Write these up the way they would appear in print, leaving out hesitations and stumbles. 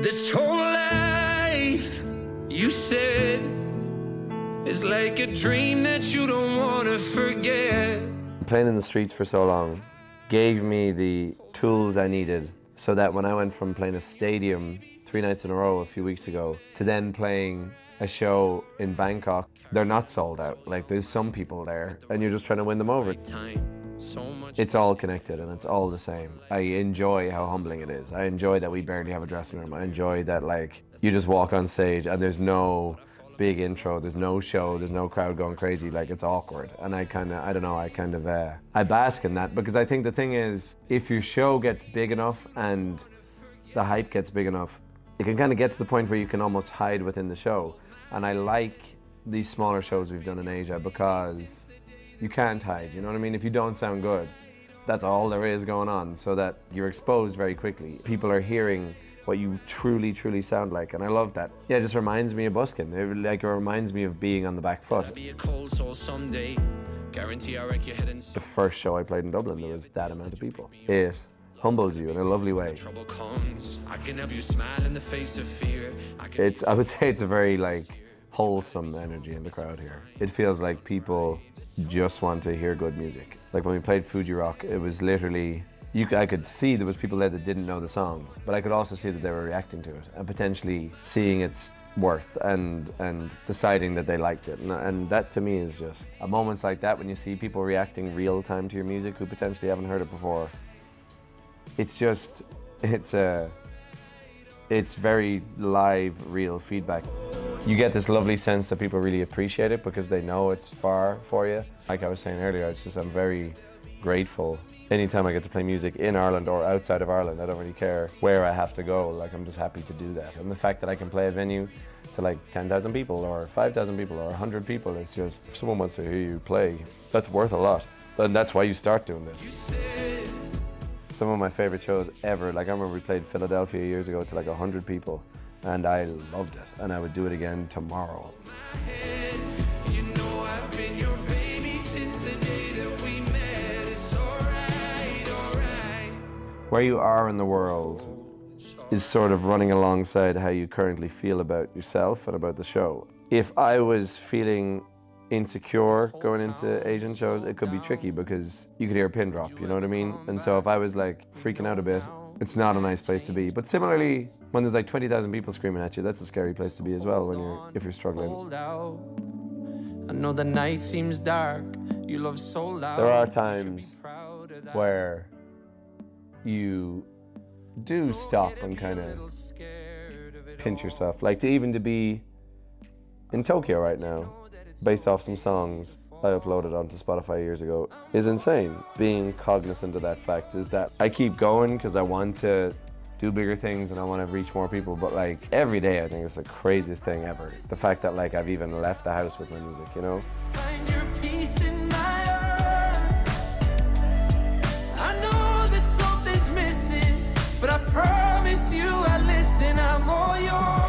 This whole life, you said, is like a dream that you don't want to forget. Playing in the streets for so long gave me the tools I needed so that when I went from playing a stadium 3 nights in a row a few weeks ago to then playing a show in Bangkok, they're not sold out. Like, there's some people there and you're just trying to win them over. It's all connected and it's all the same. I enjoy how humbling it is. I enjoy that we barely have a dressing room. I enjoy that, like, you just walk on stage and there's no big intro, there's no show, there's no crowd going crazy. Like, it's awkward. And I don't know, I bask in that, because I think the thing is, if your show gets big enough and the hype gets big enough, it can kind of get to the point where you can almost hide within the show. And I like these smaller shows we've done in Asia because you can't hide, you know what I mean? If you don't sound good, that's all there is going on, so that you're exposed very quickly. People are hearing what you truly, truly sound like, and I love that. Yeah, it just reminds me of busking. It reminds me of being on the back foot. The first show I played in Dublin, there was that amount of people. It humbles you in a lovely way. I would say it's a very, like, wholesome energy in the crowd here. It feels like people just want to hear good music. Like when we played Fuji Rock, it was literally, I could see there was people there that didn't know the songs, but I could also see that they were reacting to it and potentially seeing its worth and deciding that they liked it. And that to me is just, moments like that when you see people reacting real time to your music who potentially haven't heard it before. It's just, it's very live, real feedback. You get this lovely sense that people really appreciate it because they know it's far for you. Like I was saying earlier, it's just, I'm very grateful. Anytime I get to play music in Ireland or outside of Ireland, I don't really care where I have to go. Like, I'm just happy to do that. And the fact that I can play a venue to like 10,000 people or 5,000 people or 100 people, it's just, if someone wants to hear you play, that's worth a lot. And that's why you start doing this. Some of my favorite shows ever, like I remember we played Philadelphia years ago to like 100 people, and I loved it, and I would do it again tomorrow. Where you are in the world is sort of running alongside how you currently feel about yourself and about the show. If I was feeling insecure going into Asian shows, it could be tricky because you could hear a pin drop, you know what I mean? And so if I was like freaking out a bit, it's not a nice place to be. But similarly, when there's like 20,000 people screaming at you, that's a scary place to be as well if you're struggling. I know the night seems dark, you love so loud. There are times where you do stop and kind of pinch yourself. Like to be in Tokyo right now, based off some songs I uploaded onto Spotify years ago, is insane. Being cognizant of that fact is that I keep going because I want to do bigger things and I want to reach more people, but like every day I think it's the craziest thing ever. The fact that like I've even left the house with my music, you know? Find your peace in my heart. I know that something's missing, but I promise you I listen, I'm all yours.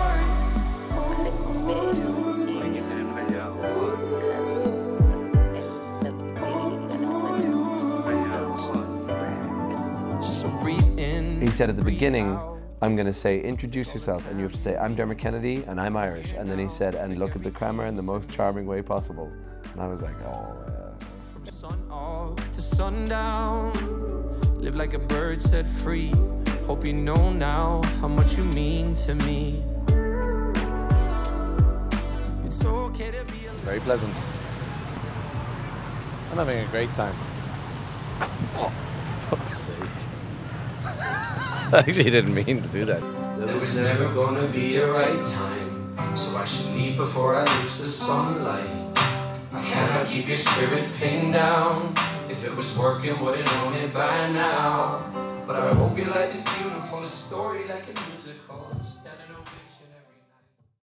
He said at the beginning, I'm going to say, introduce yourself, and you have to say, I'm Dermot Kennedy, and I'm Irish. And then he said, and look at the camera in the most charming way possible. And I was like, oh, From sun up to sundown, live like a bird set free. Hope you know now how much you mean to me. It's okay to be it's very pleasant. I'm having a great time. Oh, for fuck's sake. I actually didn't mean to do that. There was never gonna be a right time, so I should leave before I lose the sunlight. I cannot keep your spirit pinned down. If it was working, would've known it by now. But I hope your life is beautiful, a story like a musical, standing over